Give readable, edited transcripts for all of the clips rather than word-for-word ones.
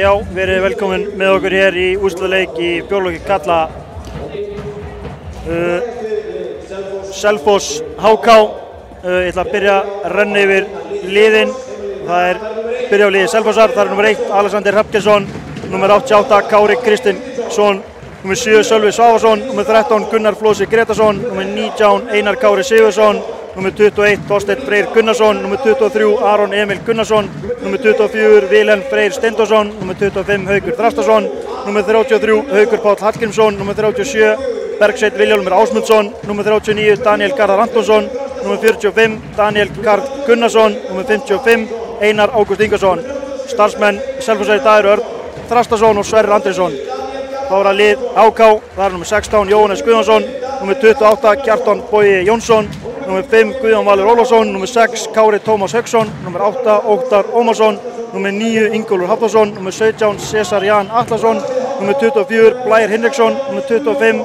Já, verið velkomin með okkur hér í úrslitaleik í fjórflokki karla Selfoss HK. Ég ætla að byrja að renna yfir liðin. Það byrja á liði Selfossar. Það nummer 1 Alexander Hrafnkelsson, nummer 88 Kári Kristinsson, nummer 7 Sölvi Svafarsson, nummer 13 Gunnar Flósi Gretarsson, nummer 19 Einar Kári Sigurðsson, nummer 21 Þorsteinn Freyr Gunnarsson, nummer 23 Aron Emil Gunnarsson, nummer 24 Vilhelm Freyr Steindorsson, nummer 25 Haukur Þrastason, nummer 33 Haukur Páll Hallgrímsson, nummer 37 Bergsveinn Vilhjálmur Ásmundsson, nummer 39 Daniel Garðar Antonsson, nummer 45 Daniel Karl Gunnarsson, nummer 55 Einar Ágúst Ingarsson. Starfsmenn Selfossar í dag eru Örn Þrastason og Sverrir Andriðsson. Þá er að lið HK, það er nummer 16 Jóhannes Guðjónsson, nummer 28 Kjartan Bogi Jónsson, nummer 5 Guðjón Valur Ólafsson, nummer 6 Kári Tómas Hauksson, nummer 8 Óttar Ómarsson, nummer 9 Ingólfur Hafþórsson, nummer 17 César Jan Atlason, nummer 24 Blær Hinriksson, nummer 25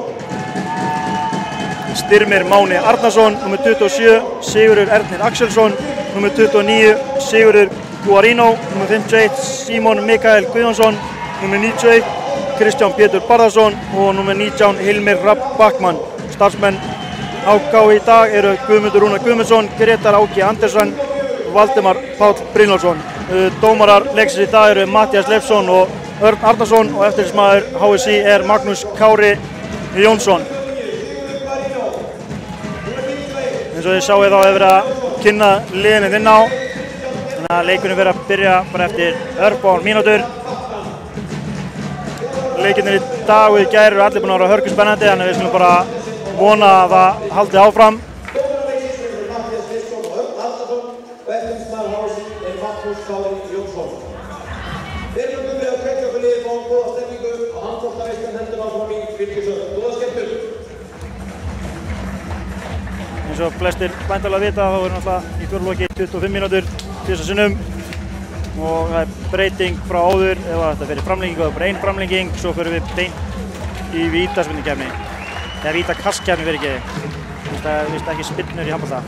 Styrmir Máni Arnarsson, nummer 27 Sigurður Ernir Axelsson, nummer 29 Sigurður Guarino, nummer 51 Símon Mikael Guðjónsson, nummer 91 Kristján Pétur Barðarsson og nummer 19 Hilmir Rapp Backmann. Starfsmenn HK í dag eru Guðmundur Rúnar Guðmundsson, Gretar Áki Andersen, Valdimar Páll Brynjólfsson. Dómarar leiksins í dag eru Matthías Leifsson og Örn Arnarsson og eftirlitsmaður HSÍ er Magnús Kári Jónsson. Eins og þið sáu þá hefur verið að kynna liðinu inn á. Þannig að leikunum verið að byrja bara eftir örfáar mínútur. Leikirnir í dag og í gær eru allir búin að vera hörkuspennandi, þannig að við skulum bara vona að það haldi áfram. Eins og flestir væntanlega vita þá er náttúrulega í fjórflokki 25 mínútur fyrsta sinnum og það er breyting frá áður ef þetta verið framlenging og það er bara ein framlenging, svo förum við beint í vítaspyrnukeppni. Eða vítakastkeppni verið ekki. Það er ekki spyrnur í handbolta.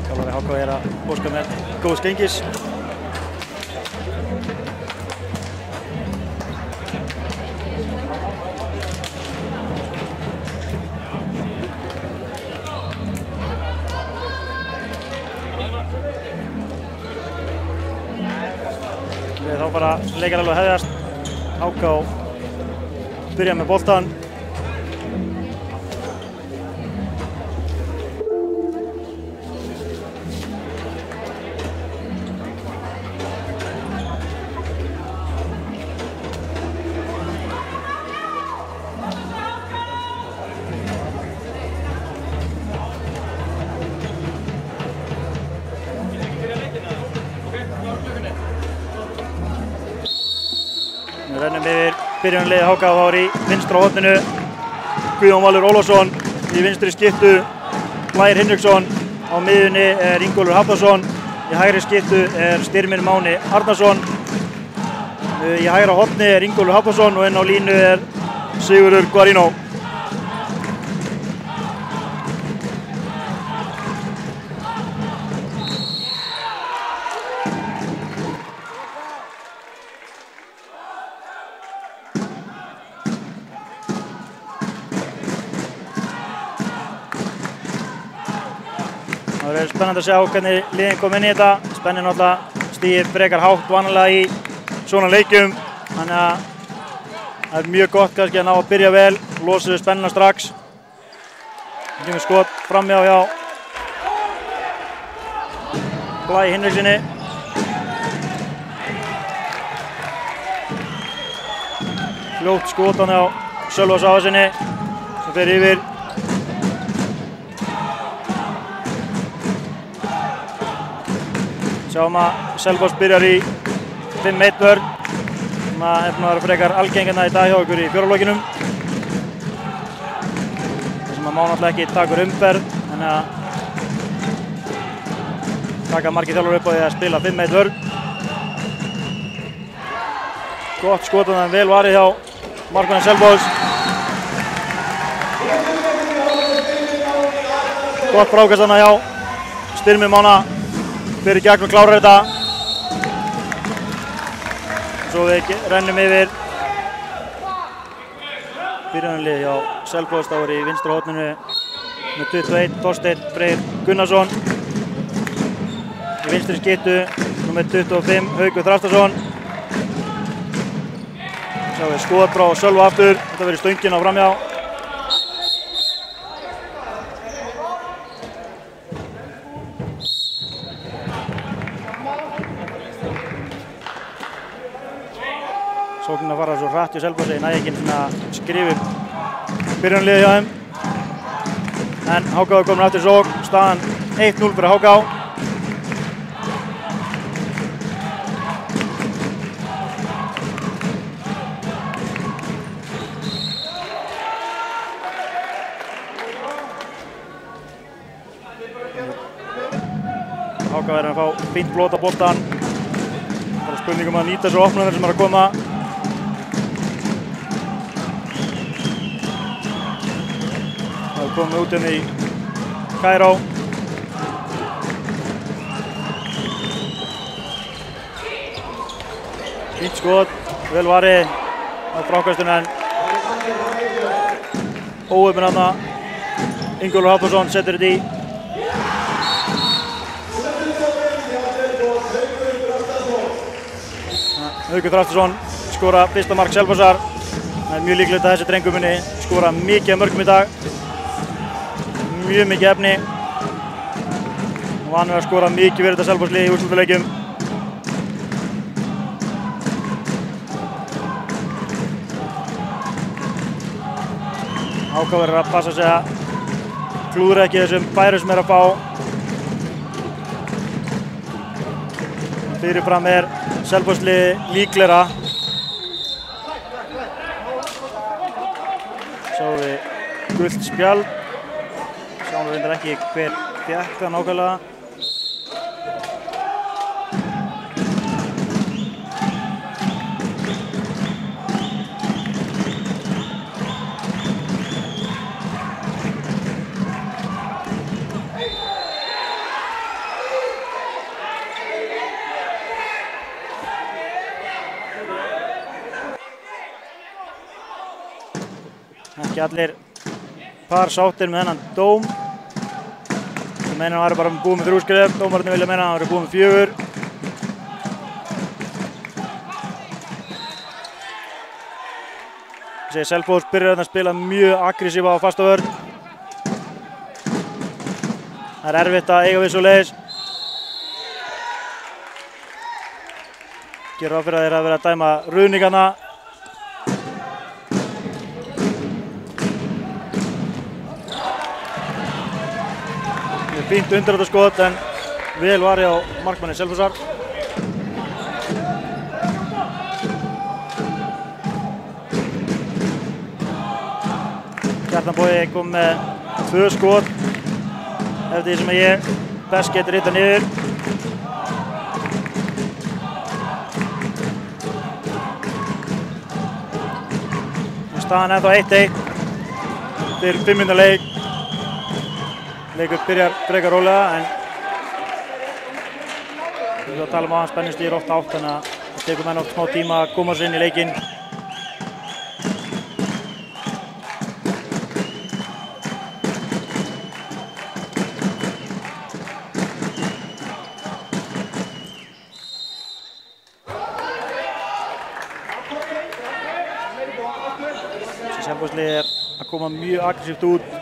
Þjálfari HK er að óska með góðs gengis. Þá bara leikar alveg að hefjast. HK byrja með boltan. Við rennum yfir byrjunarliðið HK, þá er í vinstra horninu Guðjón Valur Ólafsson, í vinstri skiptu Blær Hinriksson, á miðjunni er Ingólfur Hafþórsson, í hægri skiptu er Styrmir Máni Arnarsson, í hægra horni er Ingólfur Hafþórsson og inn á línu er Sigurður Guarino. Það verður spennandi að sjá hvernig liðin kom inn í þetta. Spennin náttúrulega stigið frekar hátt vanalega í svona leikjum. Þannig að það er mjög gott kannski að ná að byrja vel, losa við spennina strax. Það kemur skot framhjá hjá Blæ Hinriksinni. Fljótt skotan hjá Sölva Svafasinni sem fer yfir. Sjáum að Selfoss byrjar í 5-1 vörn sem er búin að vera frekar algengina í dag hjá ykkur í fjórðarlokinum. Þessum að má náttúrulega ekki taka umferð, þannig að taka margir þjálfur upp á því að spila 5-1 vörn. Gott skot en vel varið hjá markmanni Selfoss. Gott frákast þarna hjá Styrmi Mána. Fyrir gegn og klárar þetta. Svo við rennum yfir byrjunarlið hjá Selfoss. Það voru í vinstra horninu með 21 Þorsteinn Freyr Gunnarsson. Í vinstri skyttu númer 25 Haukur Þraftarsson. Sjáum við skot frá Sölva aftur. Þetta verður stöngin á framhjá. Sóknin að fara svo hratt í Selfossi, næði ekki að skrifa upp byrjunarliðið hjá þeim. En HK er komin aftur í sókn, staðan 1-0 fyrir HK. HK er að fá fínt blót á boltann. Það er spurningum að nýta svo opnunir sem er að koma. Komum út inn í Kaíró. Fínt skot, vel varið á frákastinu en óöfn þarna. Ingólfur Hafþórsson setur þetta í. Haukur Þraftarsson skora fyrsta mark Selfossar. Það er mjög líklegt að þessi drengur muni skora mikið af mörkum í dag. Mjög mikið efni. Vanur að skora mikið fyrir þetta Selfosslið í úrslitaleikjum. HK verður að passa sig að klúðra ekki þessum færum sem er að fá. Fyrirfram er Selfosslið líklegra. Sjáum við gult spjald. Sjáum við reyndar ekki hver fékk það nákvæmlega. Ekki allir par sáttir með þennan dóm. Það meina hann væri bara búið með 3 skref, dómararnir vilja meina hann væri búið með 4. Selfoss byrjar að spila mjög aggressífa á fasta vörn. Það er erfitt að eiga við svoleiðis. Gerir ráð fyrir að þeir hafa verið að dæma ruðningarna. Fínt undirháttaskot en vel varið á markmanni Selfossar. Kjartan Bogi kom með 2 skot eftir því sem ég best getur hitta niður. Staðan ennþá 1-1 fyrir 5 mínútna leik. Leikur byrjar frekar rólega en við erum að tala um að spennustig er oft átt, þannig að það tekur menn oft smá tíma að koma sér inn í leikinn. Selfosslið er að koma mjög aggressíft út.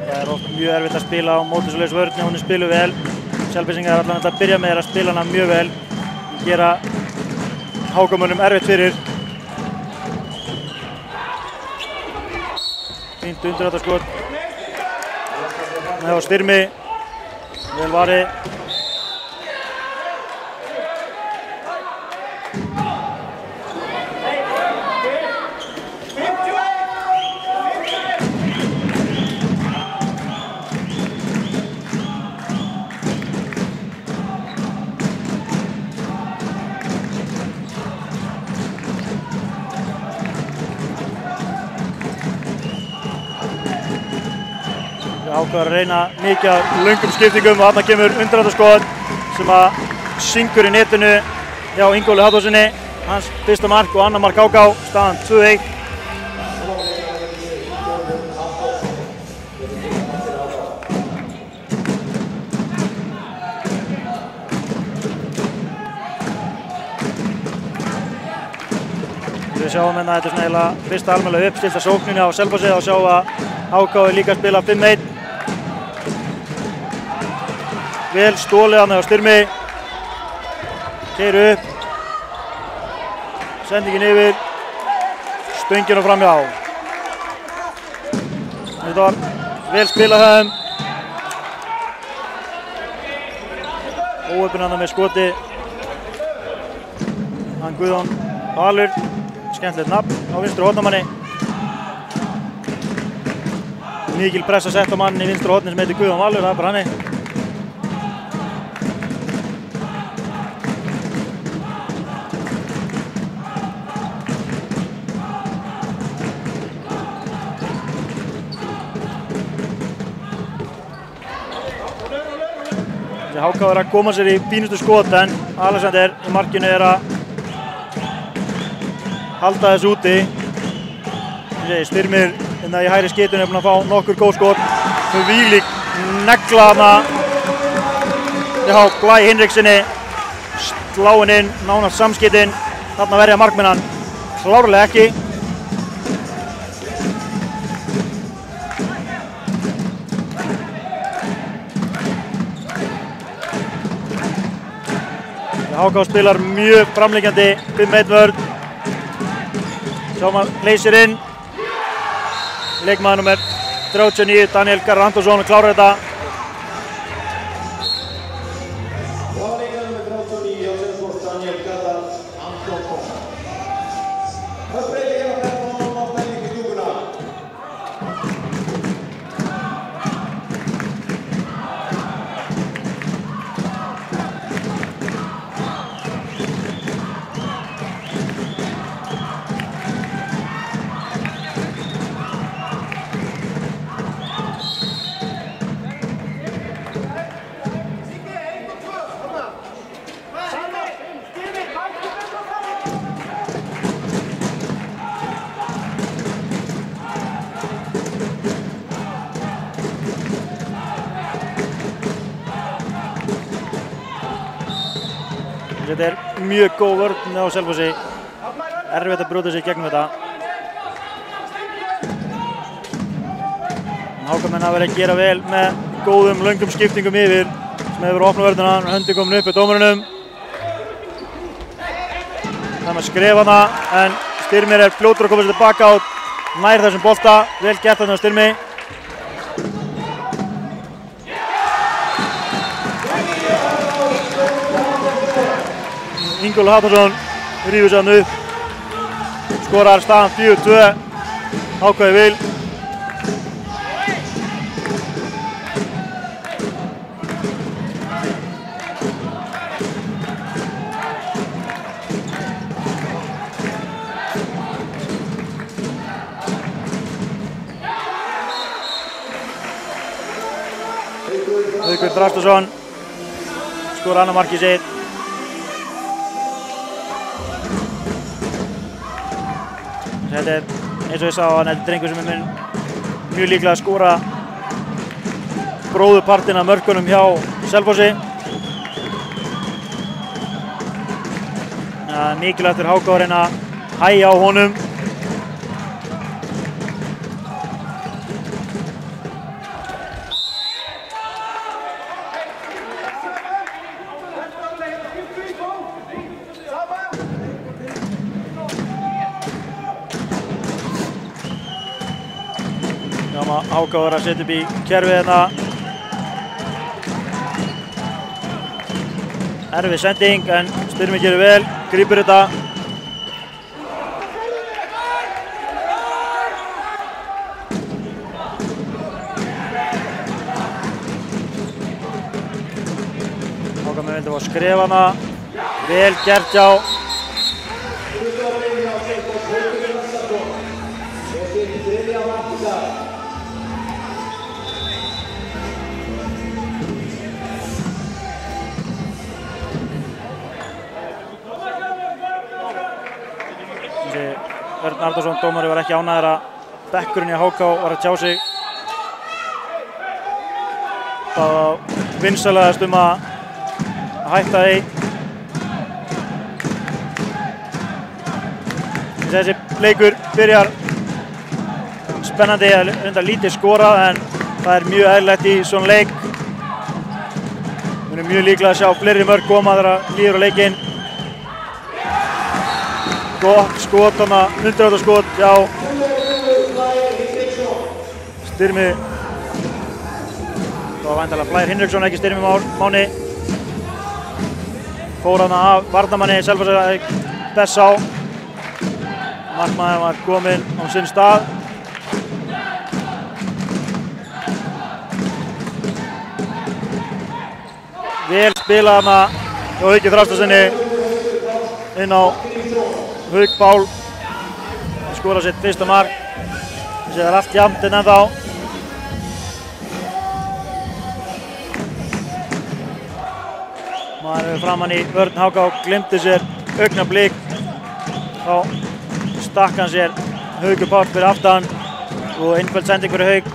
Það er oft mjög erfitt að spila á móti svoleiðis vörn ef hún er spiluð vel. Selfyssingar allan að byrja með að spila hana mjög vel. Gera HK-mönnum erfitt fyrir. Fínt undirháttaskot. Það var Styrmi. Vel varið. Háka var að reyna mikið af löngum skiptingum og þarna kemur undirhandarskot sem að syngur í netinu hjá Ingóli Halldórsssyni. Hans fyrsta mark og annar mark Háka, staðan 2-1. Við sjáum hérna að þetta er svona eiginlega fyrsta almennilega uppstilta sókninni á Selfossi og sjáum að Háka er líka að spila 5-1. Vel stólið hann á Styrmi. Keyrir upp. Sendingin yfir. Stöngin og framhjá. Þetta var vel spilað hjá þeim. Óöppin hann með skoti. Hann Guðjón Valur. Skemmtilegt nafn á vinstri hornamanni. Mikil pressa sett á mann í vinstri horni sem heitir Guðjón Valur, það er bara hann. Háka er að koma sér í fínustu skot en Alexander í markinu er að halda þessu úti. Styrmir hérna í hægri skeytunni er búinn að fá nokkur góð skot. Þvílík negla þarna hjá Blæ Hinriksssyni. Sláinn inn, nánast samskeytin. Þarna verja markmennan klárlega ekki. Háka spilar mjög framliggjandi 5-1 vörn. Sjáum að leysir inn. Leikmaður númer 39, Daniel Garðar Antonsson, klárar þetta. Og leikmaður númer 39 hjá Selfoss, Daniel Garðar Antonsson. Það breytir hérna 13 á stæðing í stúkuna. Þetta er mjög góð vörn á Selfossi. Erfitt að brjóta sig gegnum þetta. Hákamenn hafa verið að gera vel með góðum, löngum skiptingum yfir sem hefur verið að opna vörnina. Höndi komin upp í dómarunum. Það er að skrefa hana en Styrmir er fljótur að koma sér tilbaka á nær þessum bolta. Vel gert þarna á Styrmi. Ingóli Halldórsson rífur sig hann upp, skorar staðan 4-2, Háka vil. Haukur Þrastásson skorar annað markið sitt. Þetta er, eins og ég sá, hann er drengur sem er mjög líklega að skora bróðurpartinn af mörkunum hjá Selfossi. Mikilvægt fyrir Háka að reyna að hægja á honum. Háka var að setja upp í kerfið hérna. Erfið sending en Styrmi gerir vel, grípur þetta. Háka með vildi fá að skrefa hana. Vel gert hjá. Örn Arnarsson, dómari, var ekki ánægður að bekkurinn í HK var að tjá sig. Það var vinsælegast að hætta því. Þessi leikur byrjar spennandi, reyndar lítið skorað en það er mjög eðlilegt í svona leik. Við erum mjög líklega að sjá fleiri mörk koma þegar líður á leikinn. Gott skot, undirháttaskot hjá Styrmi. Það var væntanlega Blær Hinriksson, ekki Styrmi Máni. Fór hana af varnarmanni Selfossar Bessá. Markmaðurinn var kominn á sinn stað. Vel spilað hana hjá Hauki Þrastarsyni inn á Hauk Pál. Hann skorar sitt fyrsta mark. Þessi er allt jafnt en ennþá. Maður hefur framann í vörn HK og gleymdi sér augnablik. Þá stakk hann sér Haukur Páll fyrir aftan og einföld sending fyrir Hauk.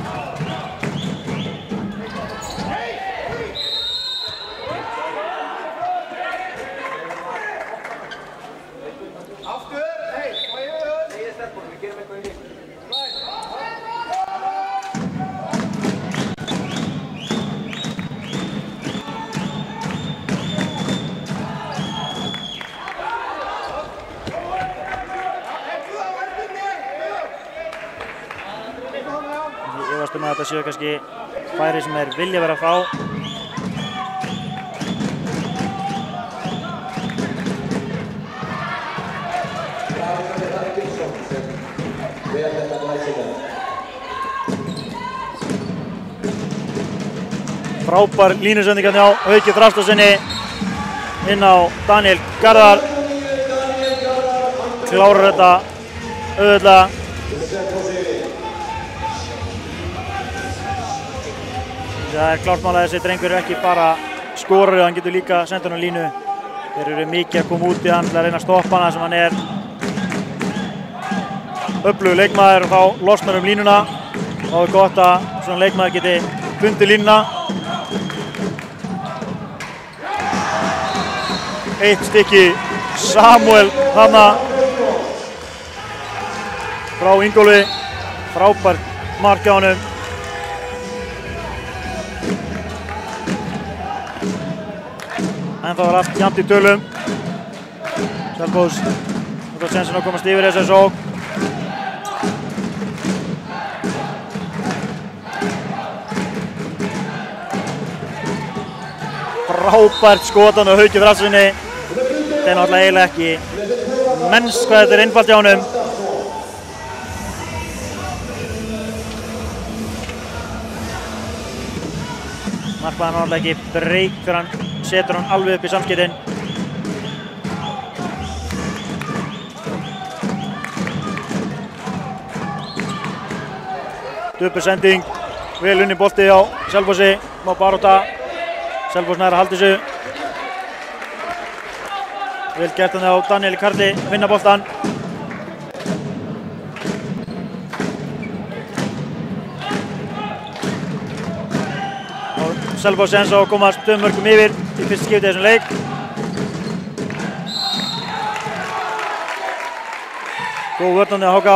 Að þetta séu kannski færi sem þeir vilja vera að fá. Frábær línusendingar hjá Hauki Þrastarsyni inn á Daniel Garðar. Klárar þetta auðvitað. Það er klárt mál að þessi drengur ekki bara skorur, hann getur líka sendt hann á línu. Þeir eru mikið að koma út í hann til að reyna að stoppa hana sem hann er öflugur leikmaður og þá losnar línuna. Þá er gott að svona leikmaður geti bundið línuna. Eitt stykki Samuel þarna frá Ingólfi. Frábært mark á honum. En það var allt jafnt í tölum. Selfoss þetta er sensin að komast yfir þessa sókn. Frábært skotan á Hauki Þrastarsyni. Þetta er náttúrulega eiginlega ekki mennsk hvað þetta er einfalt hjá honum. Markmaðurinn náttúrulega ekki breyk þegar hann setur hann alveg upp í samskeytin. Döpusending, vel unni bolti á Selfossi, má barátta. Selfoss nær að halda þessu. Vel gert hann á Daniel Karli, vinna boltan. Selfoss eins og komast 2 mörkum yfir í fyrsta skipti í þessum leik. Góð vörnandi á HK.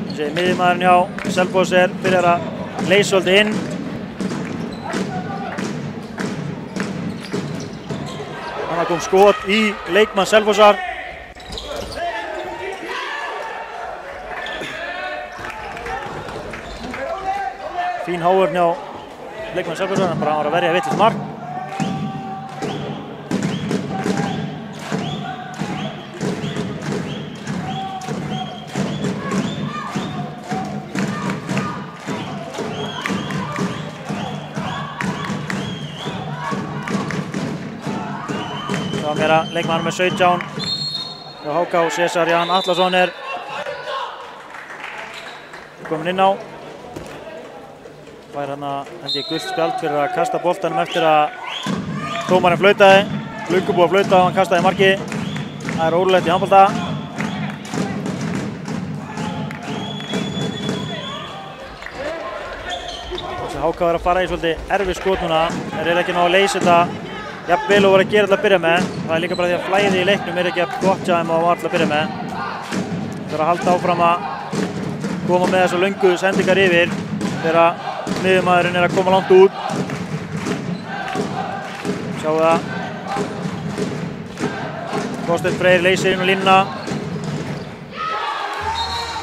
Þessi miðjumaðurinn hjá Selfoss byrjar að leysa svolítið inn. Þannig kom skot í leikmann Selfossar. Fín hávörn hjá leikmann Selfossar, hann bara var að verja vitlaust mark. Það var meira leikmann með 17 hjá HK, César Jan Atlason kominn inn á. Fær hann að gult spjald fyrir að kasta boltanum eftir að dómarinn flautaði. löngu búið að flauta og hann kastaði í marki. Það er ólulegt í handbolta. Þessi HK er að fara í svolítið erfið skot núna. Þeir eru ekki ná að leysa þetta jafnvel og voru að gera þetta að byrja með. Það er líka bara því að flæðið í leiknum er ekki jafn gott hjá þeim og var alltaf að byrja með. Þeir eru að halda áfram að koma með þessu löngu sendingar yfir þegar miðjumaðurinn er að koma langt út. Sjáum það. Þorsteinn Freyr leysir inn á línuna.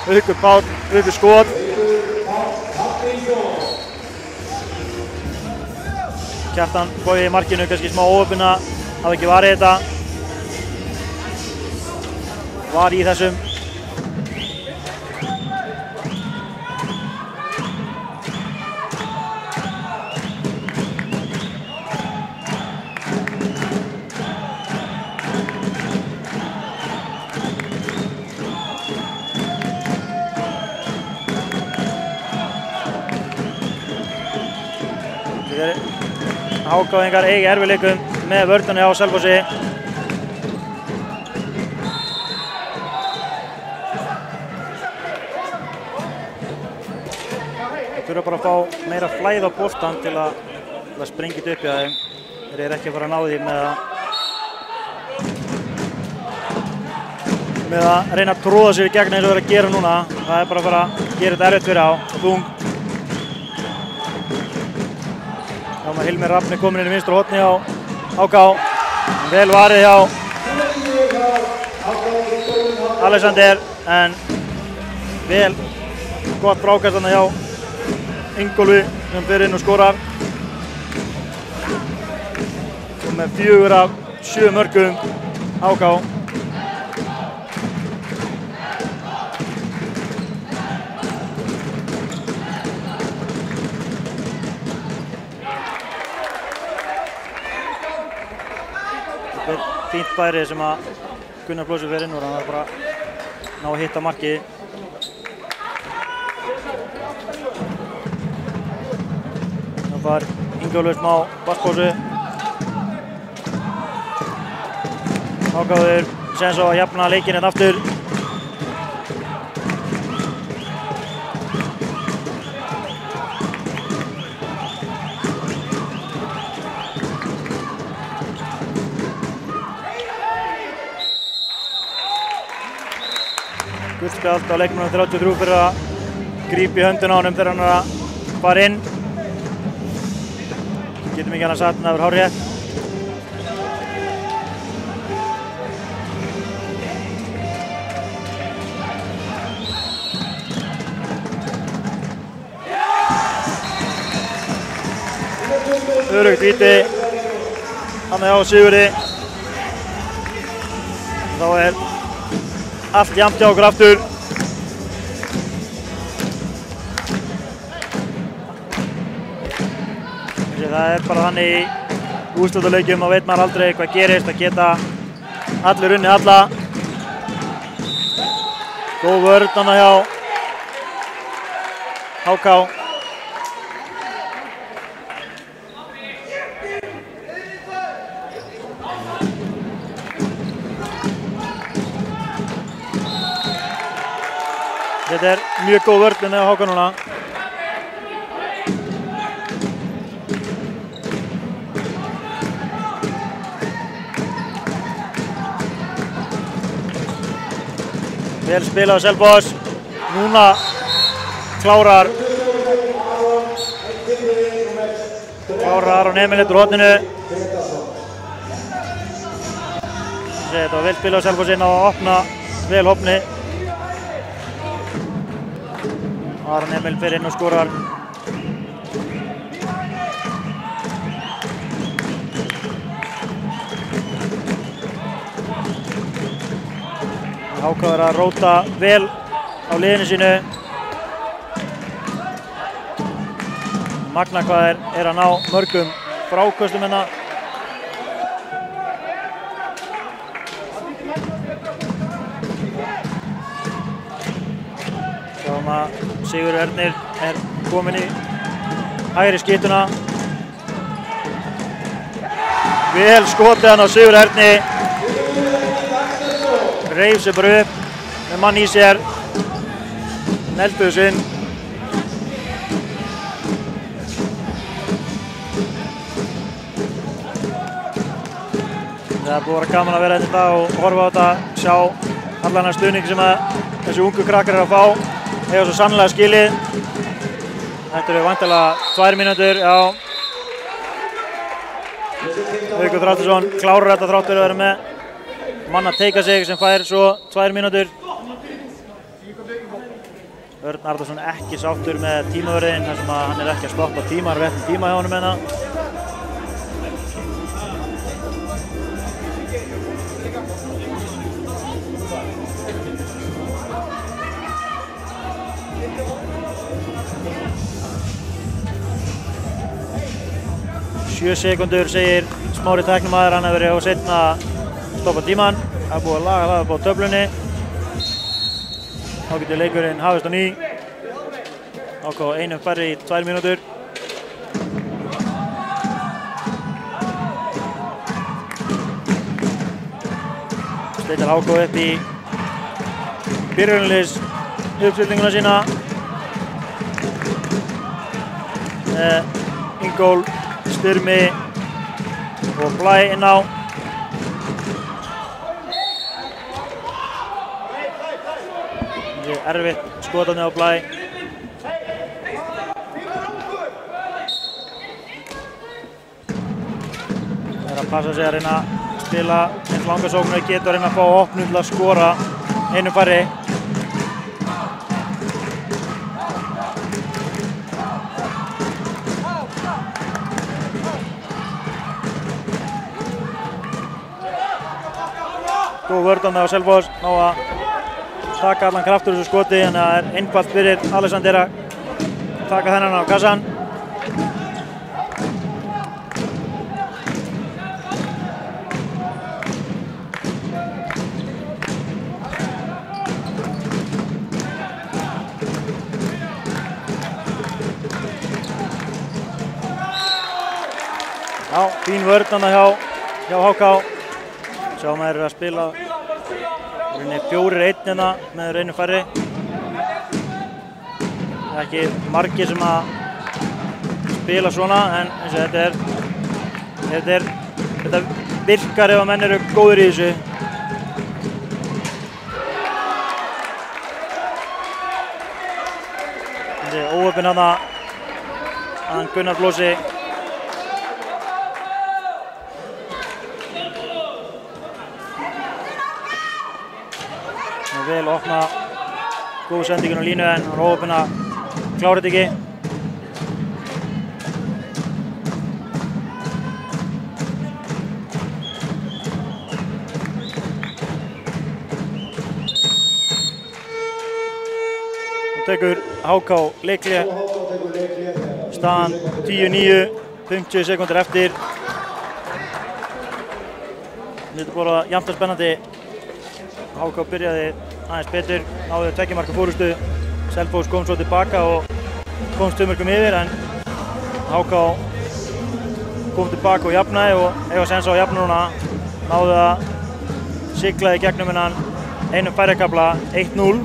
Haukur Páll upp í skot. Kjartan Bogi í markinu, kannski smá óöppin að hafa ekki varið þetta. Var í þessum. HK-ingar eigi erfiðleikum með vörðunni á Selfossi. Þeir þurfa bara að fá meira flæð á boltann til að sprengja þetta upp hjá þeim. Þeir eru ekki að fara að ná því með að reyna að tróða sér í gegn eins og þeir eru að gera núna. Það er bara að fara að gera þetta erfitt fyrir á. Þung. Hilmir Rafn er komin inn í vinstra horni á HK. Vel varið hjá Alexander en vel gott frákast þarna hjá Ingólfi sem fer inn og skorar. Og með 4 af 7 mörkum HK. Fínt færi sem að Gunnar Blósur fer inn úr, hann var bara að ná að hitta markið. Það var Ingólfur smá basspásu. Ágáður sem svo að jafna leikinn hérna aftur. Guldspjald á leikmannum 33 fyrir að grípa í höndina á honum þegar hann er að fara inn. Getum ekki annað sagt en það verður hárrétt. Örugt víti hann hjá Sigurði. Þá er allt jafnt hjá okkur aftur. Það er bara þannig í úrslitaleikjum að veit maður aldrei hvað gerist, að geta allir unnið alla. Góð vörn þarna hjá HK. Þetta er mjög góð vörn með HK núna. Vel spilað á Selfoss. Núna klárar Aron Emil eftir horninu. Þetta var vel spilað á Selfoss inn á að opna vel hopni. Aron Emil fer inn og skorar. HK er að róta vel á liðinu sínu. Magna hvað er að ná mörgum fráköstum hérna. Sjáum að Sigurður Ernir er komin í hægri skyttuna. Vel skotið hann á Sigur Erni. Reif sig bara upp með mann í sér. Nelduðu sinn. Það er búið að vera gaman að vera hérna í dag og horfa á þetta, sjá allan þennan stuðning sem þessi ungu krakkar eru að fá. Eiga svo sannlega skilið. Þetta eru væntanlega 2 mínútur, já. Haukur Þrástarson klárar þetta þrátt fyrir að vera með mann að teika sig sem fær svo 2 mínútur. Örn Arnarsson ekki sáttur með tímavörðin þar sem hann er ekki að stoppa tíma, hann er rétt tíma hjá honum hérna. Sjö sekúndur segir Smári tæknimaður, hann hefur verið á seinna að stoppa tíman. Það er búið að laga það upp á töflunni. Þá getur leikurinn hafist á ný. Háká einum færri í 2 mínútur. Steinar Háká upp í byrjunarliðs uppstillinguna sína. Ingól, Styrmi og Blæ inn á. Erfitt skotanni á Blæ. Það er að passa sig að reyna að spila eins langa sókn og getur að reyna að fá opnum til að skora einum færri. Góð vörn á Selfoss, ná að taka allan kraftur úr þessu skoti, þannig að það er einfalt fyrir Alexander að taka þennan á kassan. Já, fín vörn hjá Háká. Sjáum að þeir eru að spila 4-1 hérna með einum færri. Það er ekki margir sem að spila svona, en eins og þetta virkar ef að menn eru góðir í þessu. Þessi óöppin hann Gunnar Blósi. Vel opna góð sendingun á línu en hann er óöppin að klára þetta ekki. Nú tekur Háká leikhlé. Staðan 10-9, 50 sekúndur eftir. Þetta er bara jafnt og spennandi. Háká byrjaði aðeins betur, náði 2 marka fórustu. Selfoss kom svo tilbaka og komst 2 mörkum yfir, en Háká kom tilbaka og jafnaði og eiga sens á að jafna núna. Náði að sigla í gegnum innan einum færri kafla, 1-0.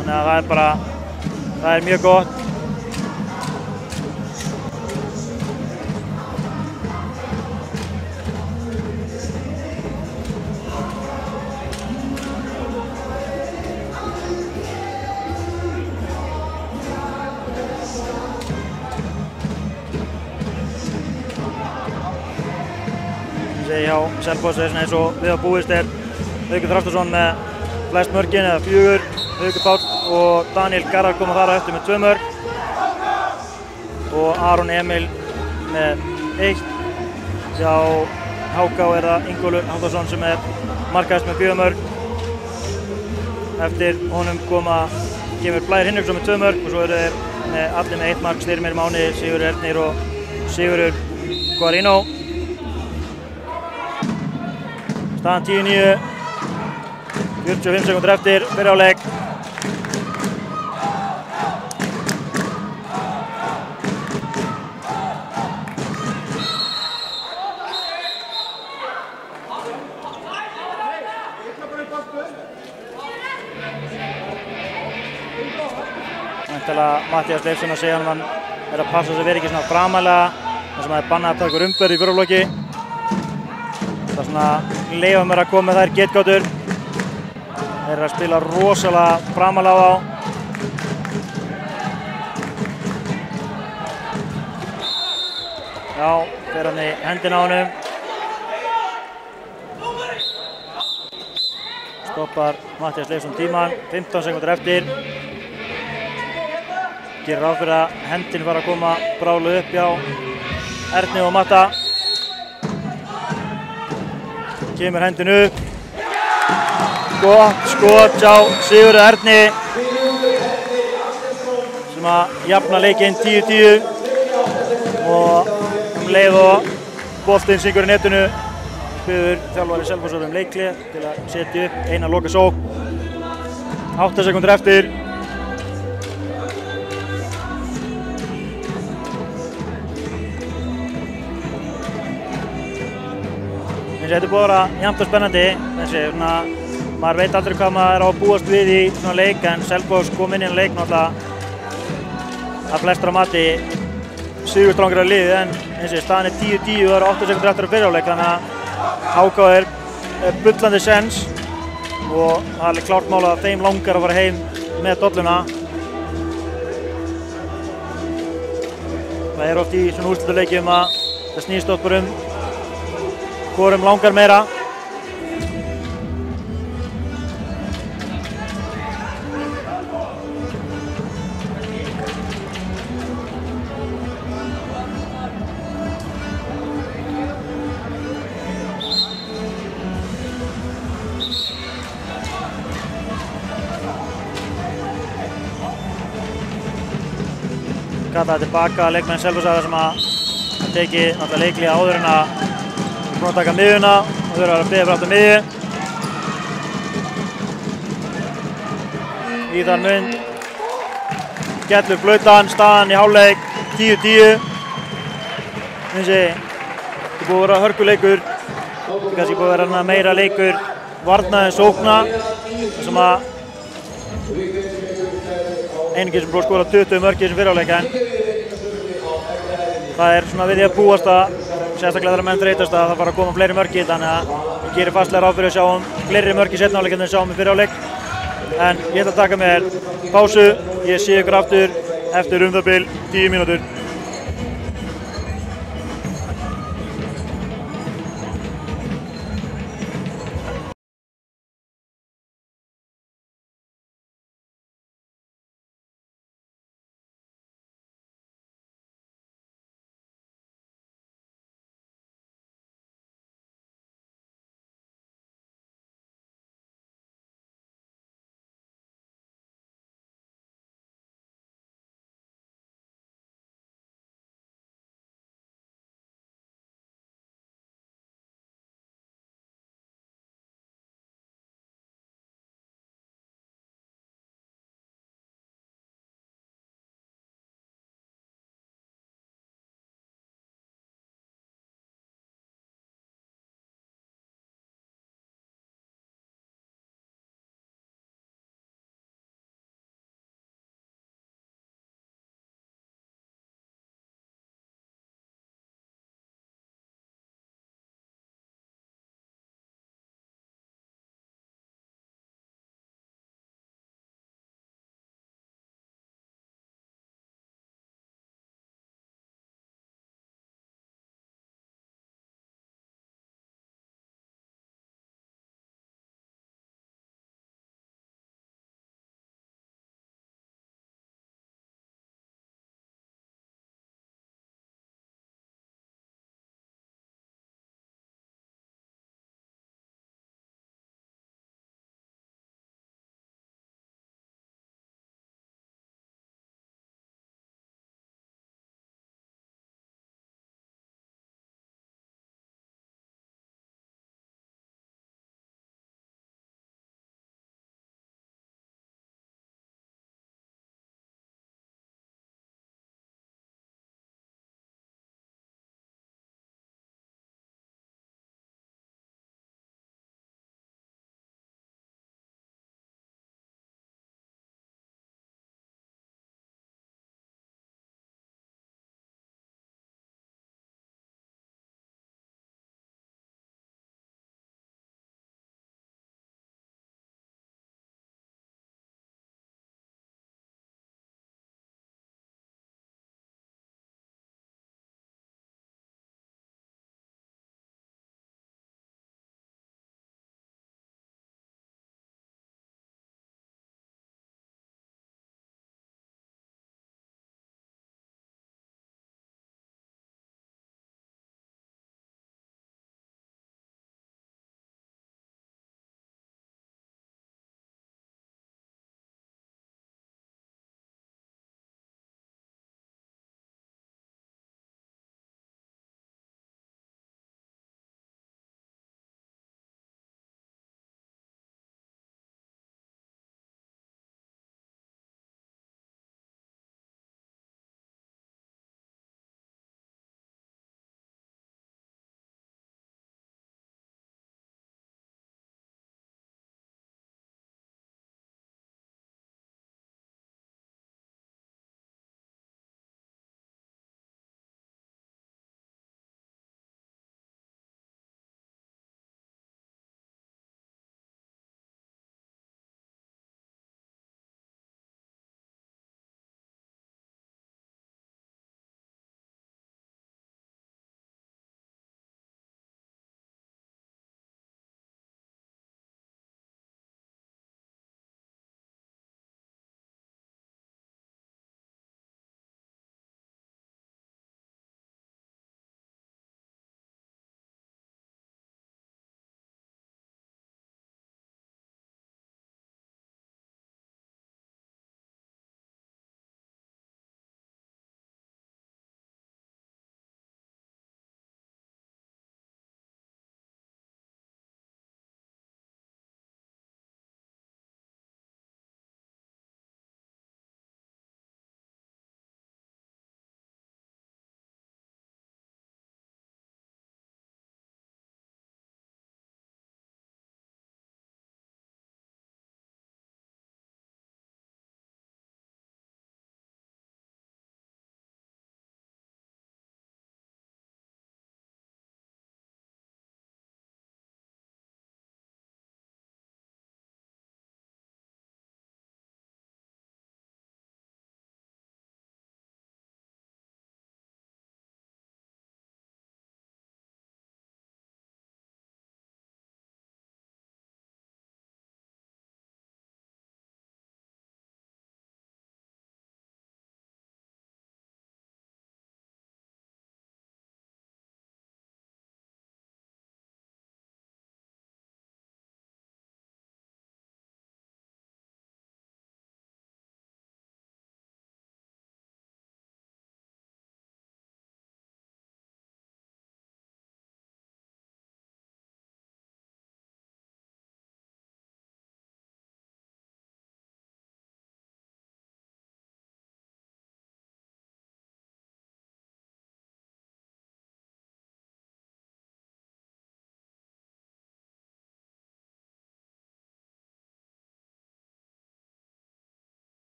Þannig að það er mjög gott. Hjá Selfoss eins og við að búist Haukur Þrástarson með flest mörkin eða 4, Haukur Páll og Daniel Garðar koma þar á eftir með 2 mörk og Aron Emil með 1. Hjá Háká er það Ingólfur Halldórsson sem er markahæst með 4 mörk. Eftir honum kemur Blær Hinriksson með 2 mörk og svo eru þeir allir með 1 mark, Styrmir Máni, Sigurður Ernir og Sigurður Guarino. Staðan 10-9, 45 sekúndur eftir, byrja á leik. væntanlega Matthías Leifsson að segja hann að passa sig að vera ekki svona framalega þar sem það bannað að taka umferð í fyrraflokki. Það svona leyfa mér að koma með þær getgátur. Þeir að spila rosalega framalega á þá. Já, fer hann í hendina á honum. Stoppar Matthías Leifsson tíman, 15 sekúndur eftir. Gerir ráð fyrir að hendin fara að koma brálu upp hjá Erni og Matta. Kemur hendin upp. Gott skot hjá Sigurði Erni sem að jafna leikinn 10-10 og leið og boltinn syngur í netinu biður þjálfari Selfossar leikhlé til að setja upp eina lokasókn. 8 sekúndur eftir. Þetta er búið að vera jafnt og spennandi. Maður veit aldrei hvað maður á að búast við í svona leik en Selfoss kom inn í leik náttúrulega að flestra mati sigurstrangara liðið en staðan er 10-10 og það eru 8 sekúndur eftir að byrja á leik þannig að HK er bullandi sens og það er klárt mál að þeim langar að fara heim með dolluna. Það er oft í svona úrslitaleikjum að það snýst oft bara hvorum langar meira. Kallaði tilbaka leikmenn Selfossar sem að teki náttúrulega leikliða áður en að búin að taka miðjuna og þau eru að beða fyrir aftur miðju. Íðar Mund skellur flautan, staðan í hálfleik 10-10. Þetta er búið að vera hörkuleikur, kannski búið að vera meira leikur varna en sókna sem að einungis sem búið að skora 20 mörk í þessum fyrrháleik en það er svona við því að búast að sérstaklega þegar menn þreytast að það fara að koma fleiri mörk í þannig að ég gerir fastlega ráð fyrir að sjáum fleiri mörk í seinni hálfleik en við sjáum í fyrrháleik en ég ætla að taka mér pásu, ég sé ykkur aftur eftir það bil 10 mínútur.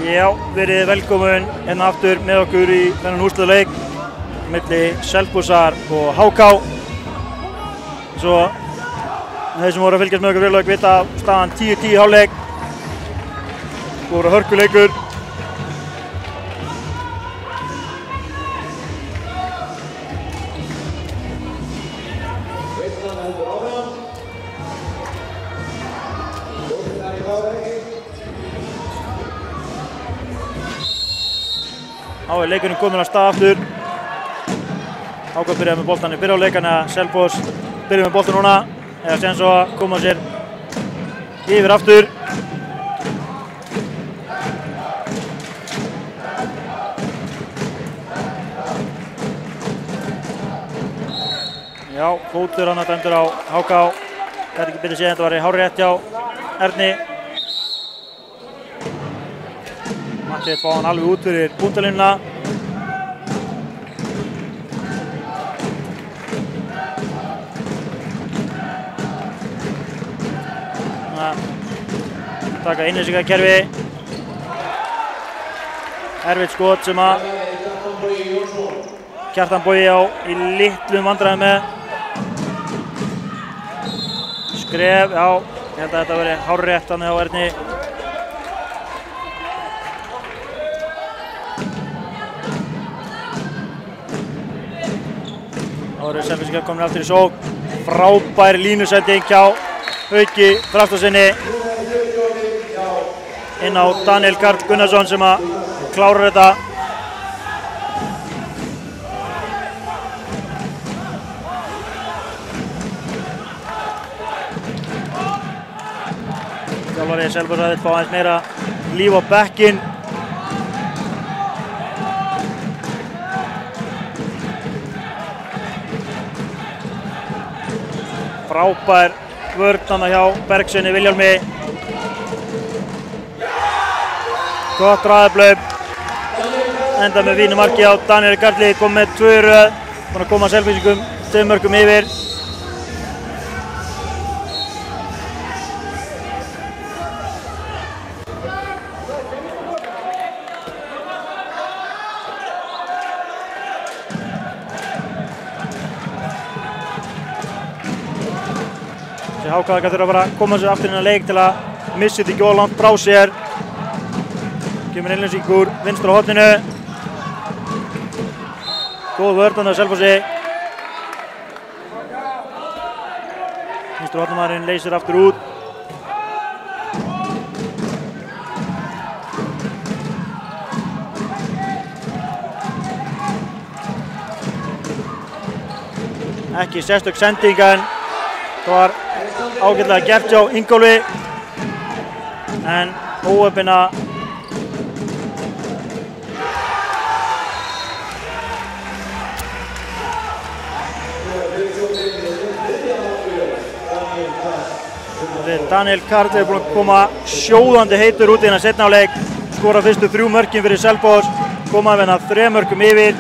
Já, verið velkomin hérna aftur með okkur í þennan úrslitaleik milli Selfossar og HK. Svo þeir sem voru að fylgjast með okkur fyrirleik vita staðan 10-10 í hálfleik. Voru hörkuleikur. Þá leikurinn kominn af stað aftur. HK byrjaði með boltann í byrjunarleik, Selfoss byrjaði með boltan núna. Eða sen svo að koma sér yfir aftur. Já, fótur hann dæmdur á HK. Þetta ekki byrja séð, þetta var í hárrétt hjá Erni. Matti fá hann alveg út fyrir búntalínuna. Taka innlýsingarkerfi. Erfitt skot sem að Kjartan Bogi á í litlum vandræðum með. Skref, já, ég held að þetta veri hárrétt þannig á Erni. Þá eru Selfyssingar komin aftur í sókn. Frábær línusending hjá Hauki Þrastarsyni inn á Daniel Karl Gunnarsson sem að klárar þetta. Þjálfari Selfoss vill fá aðeins meira líf á bekkinn. Frábær vörn þarna hjá Bergssoni Vilhjálmi. Gott raðablaup. Enda með fínu marki á Daniel Karli, kom með 2 í röð. Búinn að koma Selfyssingum 2 mörkum yfir. HK þurfa að fara að koma sér aftur inn að leik til að missa þetta ekki of langt frá sér. Kemur innlýsing úr vinstra horninu. Góð vörn á Selfossi. Vinstra hornamaðurinn leysir aftur út. Ekki sérstök sending en það var ágætlega gert hjá Ingólfi en óheppinn að Daniel Karl er búinn að koma sjóðandi heitur út í þennan seinni hálfleik, skora fyrstu 3 mörkin fyrir Selfoss, koma með hann 3 mörkum yfir.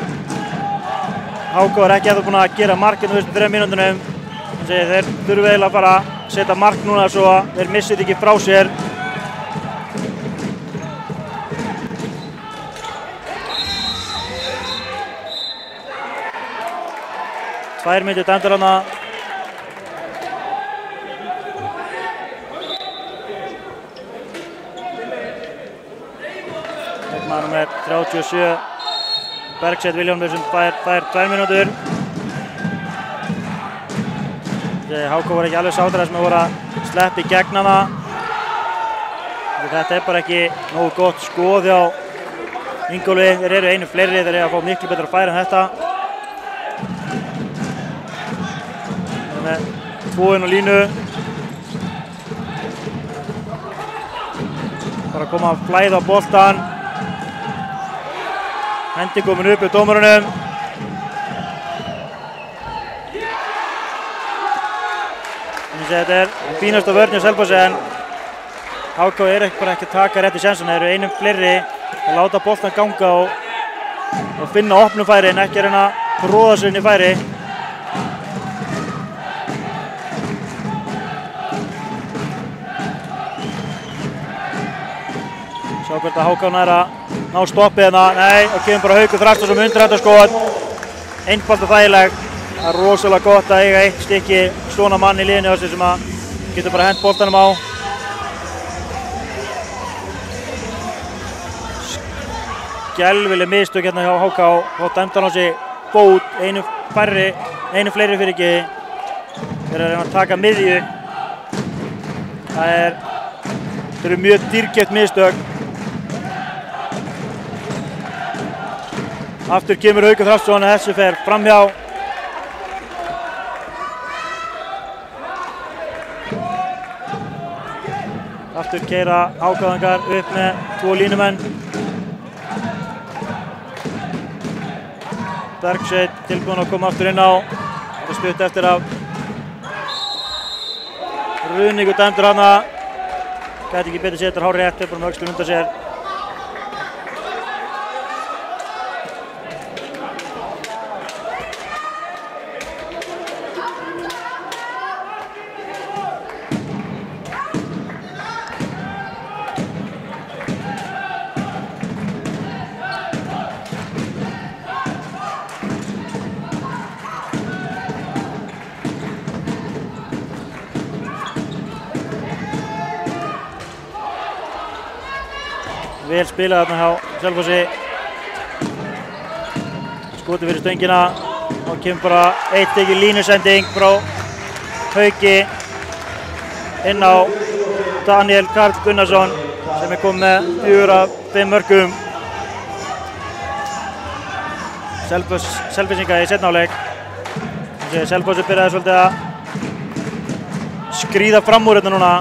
HK er ekki búinn að gera markinu fyrstu 3 mínútunum. Þeir þurfa eiginlega að fara að setja mark núna svo að þeir missi þetta ekki frá sér. Tvær mínútur dæmdar þarna. Leikmaður númer 37, Bergsveinn Vilhjálmur sem fær 2 mínútur. HK var ekki alveg sáttir sem voru að sleppa í gegn hana. Þetta er bara ekki nógu gott skoð hjá Ingólfi. Þeir eru einu fleiri, þeir eru að fá miklu betra færi en þetta. Þeir eru með 2 inn á línu. Bara að koma að flæða á boltan. Hendi komin upp í dómarunum. Þetta er fínasta vörn hjá Selfossi en HK er bara ekki að taka rétt í sénsuna. Þeir eru einum fleiri að láta boltan ganga og finna opnum færi en ekki að reyna að tróða sér inn í færi. Sjá Sjá hvort að HK nær að ná stoppið hérna. Nei, og kemur bara Haukur Þrastásson með undirhendarskot. Einfalt og þægileg. Það er rosalega gott að eiga eitt stykki svona mann í liðinu á sig sem að getur bara hent boltanum á. Skelvileg mistök hérna hjá HK. Þá dæmdi hann á sig bót, einu fleiri fyrir ekki. Þeir eru að reyna að taka miðju. Það eru mjög dýrkeypt mistök. Aftur kemur Haukur Þrastásson, þessi fer framhjá. Aftur keyra HK-ingar upp með 2 línumenn. Bergsveit tilbúinn að koma aftur inn á. Það er stutt eftir af Runingur dæmdur hana. Gæti ekki betur setur hár rétt, bara með öxlum undan sér. Vel spilað þarna hjá Selfossi. Skotið fyrir stöngina og kemur bara eitt ekki línusending frá Hauki inn á Daniel Karl Gunnarsson sem er komið með 4 af 5 mörkum. Selfossinga í seinni hálfleik. Selfossi byrjaði svolítið að skríða fram úr hérna núna.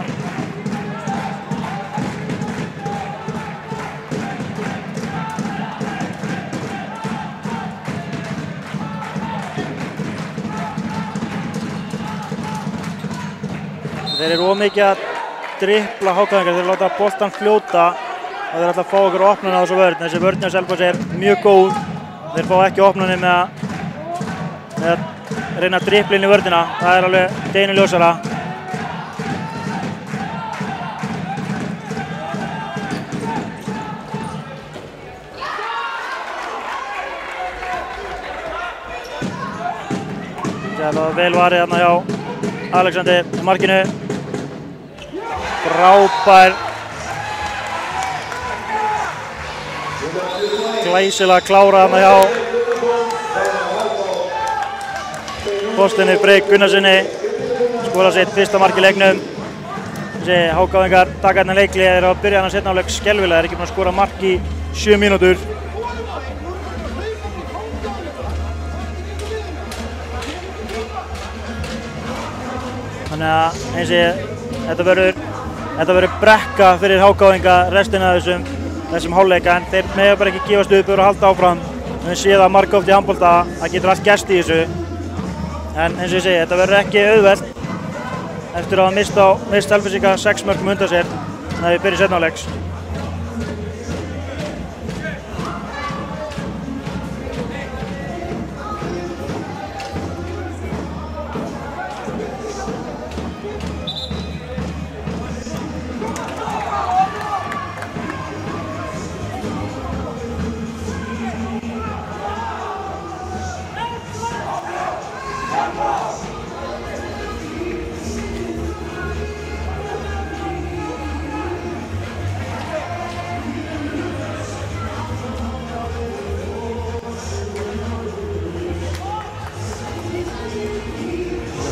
Þeir eru ómikið að dribbla HK-ingar, þeir láta boltan fljóta og þeir ætla að fá okkur opnuna á þessu vörn. Þessi vörn hjá Selfossi er mjög góð. Þeir fá ekki opnunni með að reyna að dribbla inn í vörnina. Það er alveg deginum ljósara. Það var vel varið þarna hjá Alexander í markinu. Frábær. Glæsilega klárað þarna hjá Þorsteini Freyr Gunnarssoni. Skorað sitt fyrsta mark í leiknum. Þessi HK-ingar taka hérna leikli. Þeir eru að byrja hann að setna á leik skelfilega. Þeir eru ekki búin að skora mark í 7 mínútur. Þannig að eins og þetta verður brekka fyrir HK-inga restina af þessum hálfleika, en þeir mega bara ekki gefast upp og halda áfram. Við séum það margoft í handbolta, það getur allt gerst í þessu. En eins og ég segi, þetta verður ekki auðvelt eftir að hafa mist Selfossinga 6 mörkum undan sér þegar við byrjum seinni hálfleiks.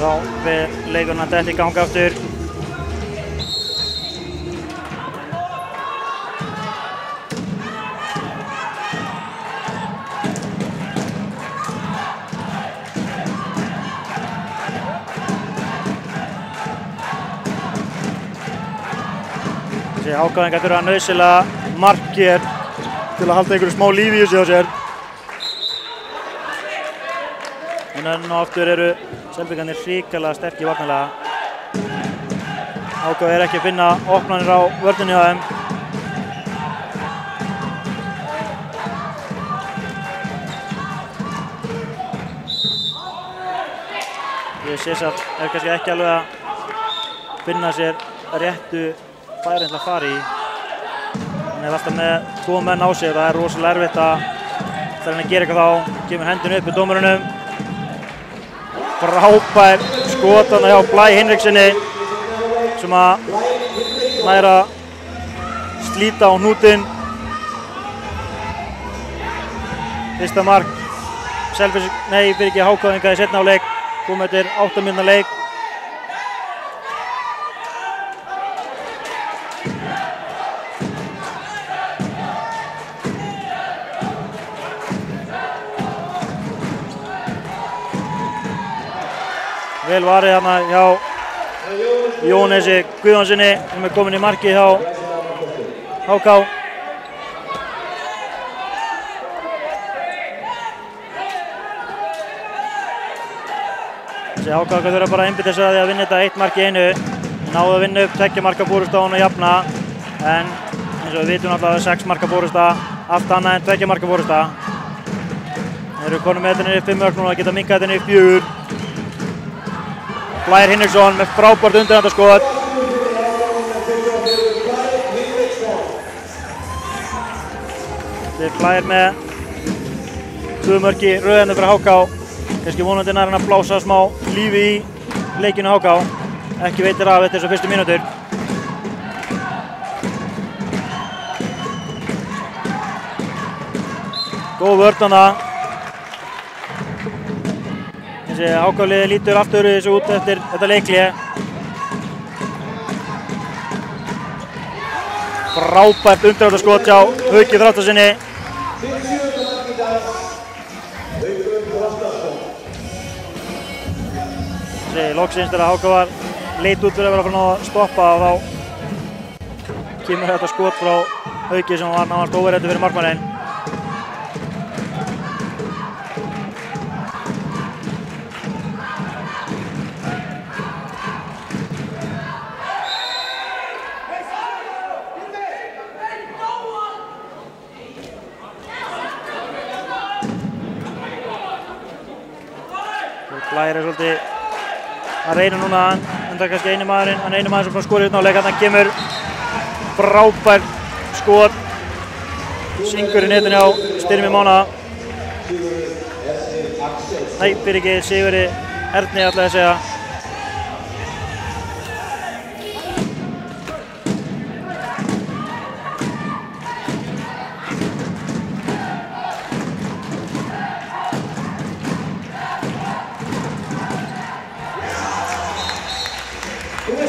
Þá við leikurinn að detta í gang aftur. Þessi HK-ingar þurfa nauðsynlega mark hér til að halda einhverju smá lífi í þessu á sér. En enn og aftur eru Selfyssingarnir hrikalega sterkir varnarlega. HK er ekki að finna opnanir á vörninni á þeim. César er kannski ekki alveg að finna sér réttu færin til að fara í. Hann er alltaf með 2 menn á sig, það er rosalega erfitt að reyna að gera eitthvað þá. Kemur hendinu upp í dómurunum. Frábær skot þarna hjá Blæ Hinriksssyni sem að nær að slíta á hnútinn. Fyrsta mark Selfyssinga, nei, fyrir ekki HK í seinna hálfleik, komið eftir 8 mínútna leik. Vel varið þarna hjá Jónesi Guðjónsssyni sem er komin í markið hjá HK. Þessi HK þurfa bara að einbeita sér að því að vinna þetta 1 mark í einu. Náðu að vinna upp 2 marka borustafan og jafna, en eins og við vitum alltaf að 6 marka borusta, allt annað en 2 marka borusta. Þeir eru konum með þetta niður í 5 mörk núna að geta minkað þetta niður í 4. Blær Hinriksson með frábært undirhandarskot. Þetta er Blær með 2 mörk í röðinu fyrir HK. Kannski vonandi nær hann að blása smá lífi í leikinu HK. Ekki veitir af eftir þessar fyrstu mínútur. Góð vörn þarna. Þessi HK-liðið lítur allt öðruvísi út eftir þetta leikhlé. Frábært undirhandarskot hjá Hauki Þráttarsyni. Loksins þegar HK var leit út fyrir að vera að stoppa og þá kemur þetta skot frá Hauki sem var nánast óverjandi fyrir markmanninn. Blær er svolítið að reyna núna, en það er kannski eini maður sem bara skorið hérna á leik. Þarna kemur frábær skot, syngur í netinu á Styrmi Mána. Nei, fyrir ekki Sigurði Erni ætlaði að segja.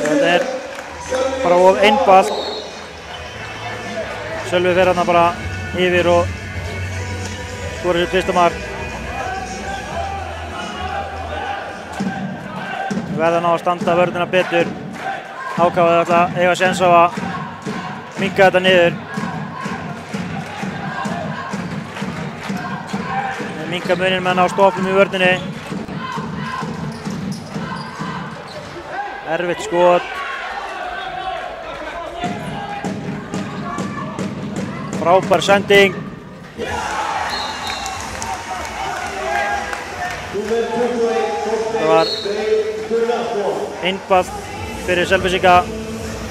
Þetta er bara of einfalt. Sölvi fer hérna bara yfir og skorar sitt fyrsta mark. Verða ná að standa vörnina betur. HK ætla að eiga séns á að minnka þetta niður. Minnka munin með að ná stoppum í vörninni. Erfitt skot. Frábær sending. Það var einfalt fyrir Selfyssinga.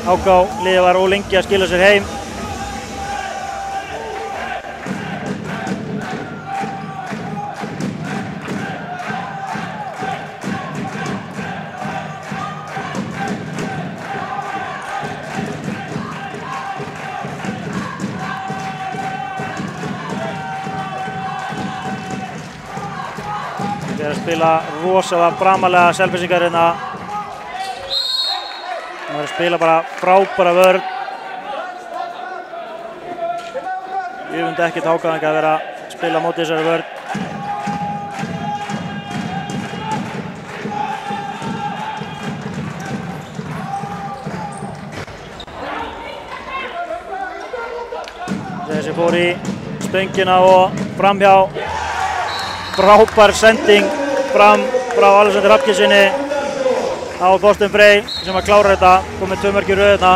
HK liðið var ólengi að skila sér heim. Þeir að spila rosalega framalega Selfyssingar hérna. Það er að spila bara frábæra vörn. Ég myndi ekkert HK að vera að spila á móti þessari vörn. Þessi fór í stöngina og framhjá. Frábær sending fram frá Alexander Hrafnkinsssyni á Þorstein Frey sem að klára þetta, komið 2 mörk í röðina.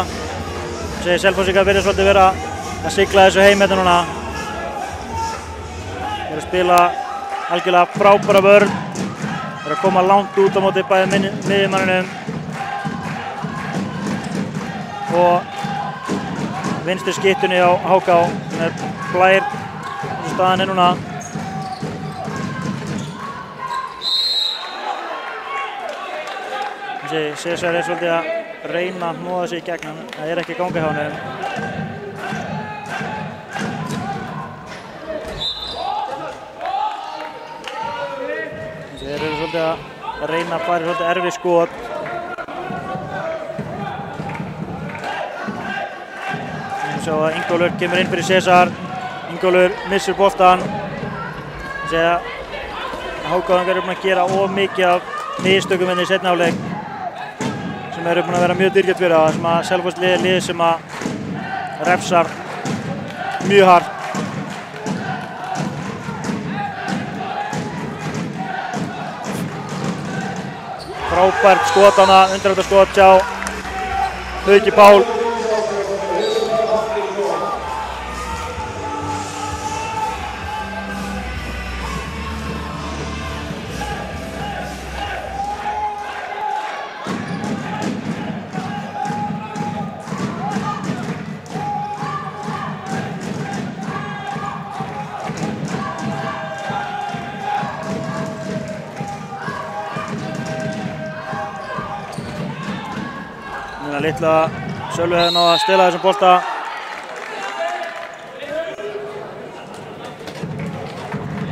Þessi Selfyssingar virðist svolítið vera að sigla þessu heim hérna núna. Þeir eru að spila algjörlega frábæra vörn. Þeir eru að koma langt út á móti bæði miðjumanninum og vinstri skyttunni á HK sem er Blær eins og staðan er núna. César er svolítið að reyna að hnoða sig í gegn, en það er ekki að ganga hjá honum. Þeir eru svolítið að reyna að fara í svolítið erfið skot. Við sjá að Ingólfur kemur inn fyrir César. Ingólfur missir boltan. Hákáðingar eru búin að gera of mikið af mistökum í seinni hálfleik sem eru búin að vera mjög dýrkeypt fyrir það, sem að Selfoss lið sem að refsar mjög hart. Frábært skot hana, undirhægt skot hjá Hauki Pál. Litla Sölvi hefði náð að stela þessum bolta.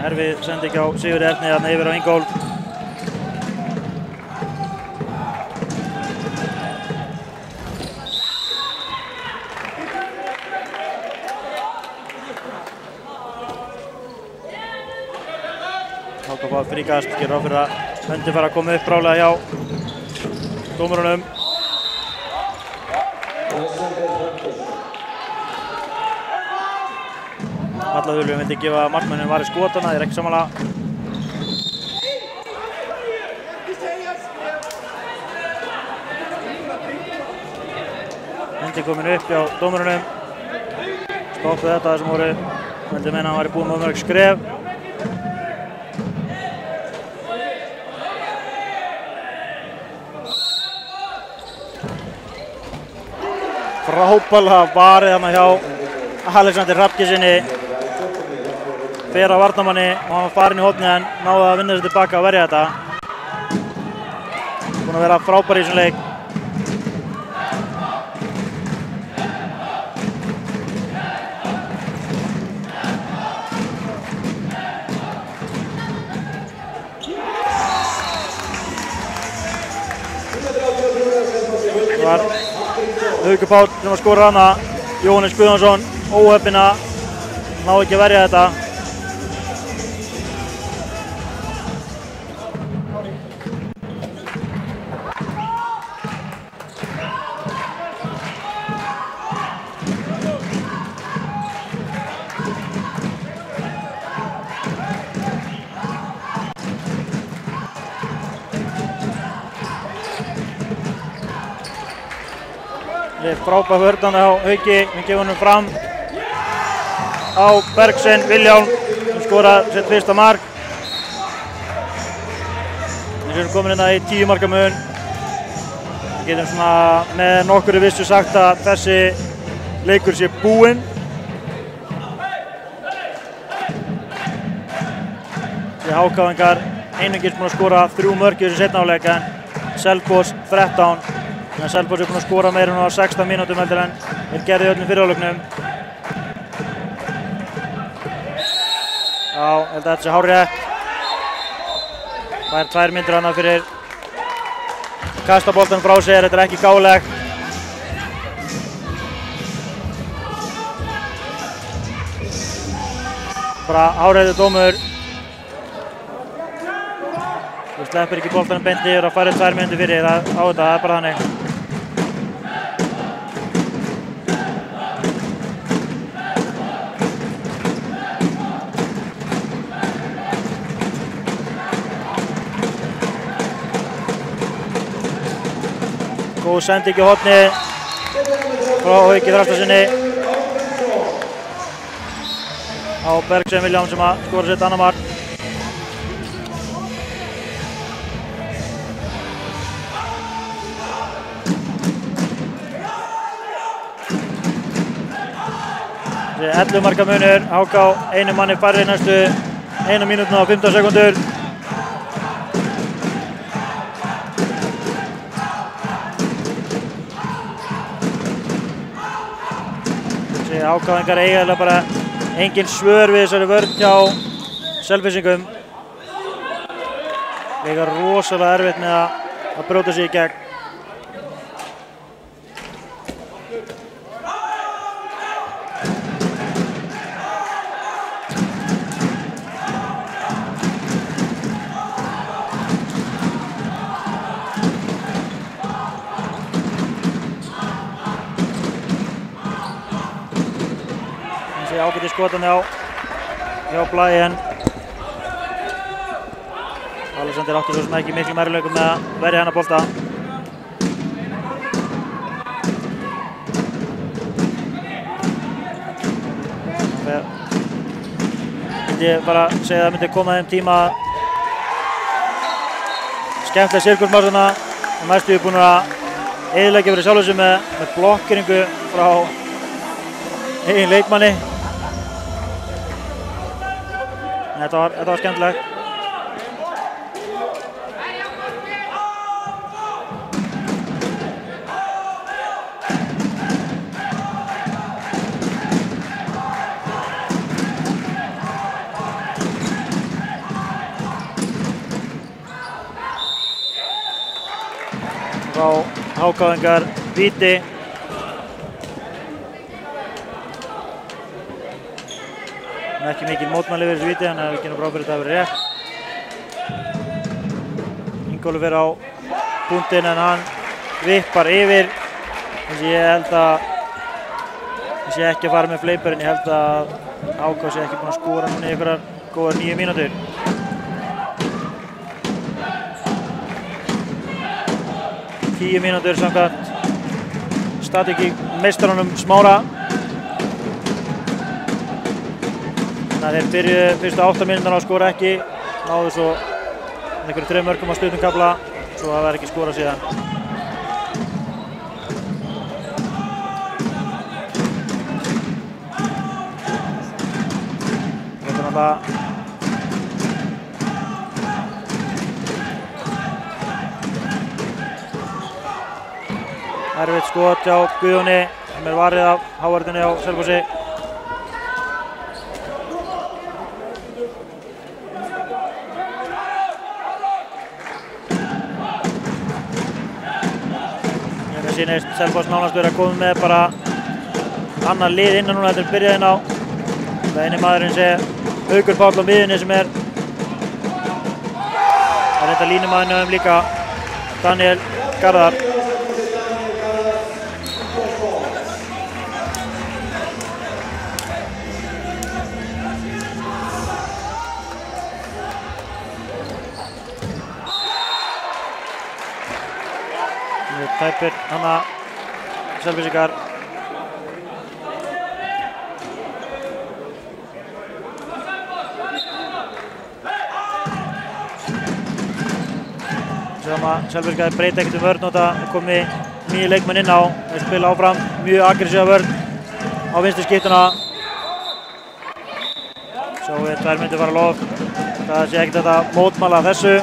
Erfið sending á Sigurði Erni þarna yfir á Ingólf. HK fá fríkast, gerir ráð fyrir að höndin fara að koma upp brálega hjá dómurunum. Vallaðurlum vildi gefa markmanninn varið skotana, þeir ekki samanlega. Hendi komin upp hjá dómurunum. Stoppuð þetta sem voru, vildi meina að hann væri búinn með mörg skref. Frábærlega varið þarna hjá Alexander Hrafngeirsssyni. Fer að varnarmanni og hann var farinn í hornið en náði að vinna sér tilbaka og verja þetta. Búinn að vera frábær í þessum leik. Það var Haukur Páll sem var skorað hana. Jóhannes Guðjónsson óheppinn að ná ekki að verja þetta. Frábær vörðan á Hauki, við gefum honum fram á Bergsen Vilhjálm sem skorar sitt fyrsta mark. Við erum komin hérna í 10 marka mun. Við getum svona með nokkurri vissu sagt að þessi leikur sé búinn. Því HK-ingar einungis búin að skora 3 mörk í þessu seinni hálfleik en Selfoss 13. En Selfoss er búinn að skora meira á 16 mínútum heldur en þeir gerðu í öllum fyrri hálfleiknum. Já, held að þetta sé hárrétt. Fær 2 mínútur hana fyrir kasta boltann frá sér, þetta er ekki gáfulegt. Bara hárréttur dómur. Þú sleppir ekki boltanum beint yfir og færið 2 mínútur fyrir á þetta, það er bara þannig. Góð sending í hornið frá Hauki Þrastarsyni á Bergsen Vilhjálm sem að skora sitt annað mark. Þessi 11 marka munur, HK einu manni færri næstu 1 mínútuna og 15 sekúndur. Þessi HK-ingar eiginlega bara engin svör við þessari vörn hjá Selfyssingum. Eiga rosalega erfitt með að brjóta sig í gegn. Þessi ágæti skotan hjá Blæ en Alexander átti svo sem ekki miklu erfiðleikum með að verja hennar bolta. Myndi bara segja að það myndi koma þeim tíma skemmtilega sirkusmarsana og næstu við búin að eyðileggja fyrir sjálfu sig með blokkeringu frá eigin leikmanni. Þetta var skemmtilegt. Frá HK-ingar víti. Ekki mikil mótmæli fyrir þessu víti, þannig að við kynum ráð fyrir þetta að vera rétt. Ingólfur fer á punktinn en hann vippar yfir. Þessi ég held að ég sé ekki að fara með fleipur en ég held að HK sé ekki búinn að skora núna í einhverjar góðar 9 mínútur. Tíu mínútur samkvæmt statíkmeistarunum Smára. Þeir byrjuðu fyrstu 8 mínúturnar á að skora ekki, náðu svo einhverjum 3 mörkum á stuttum kafla, svo það var ekki skorað síðan. Þetta er náttúrulega erfitt skot hjá Guðjóni sem er varið af hávarðinni á Selfossi. Mér sýnist Selfoss nánast verið að koma með bara annar lið innan núna þetta byrjaði inn á. Það eini maðurinn sé Haukur Páll á miðjunni sem er þetta línumaðurinn hjá þeim líka Daniel Garðar. Tæpir hana Selfyssingar. Selfyssingar breyta ekkert vörn og það komi nýju leikmenn inn á. Þeir spila áfram mjög aggressíva vörn á vinstri skiptuna. Sjáum við 2 myndir fara loft. Það sé ekkert þetta mótmæla þessu.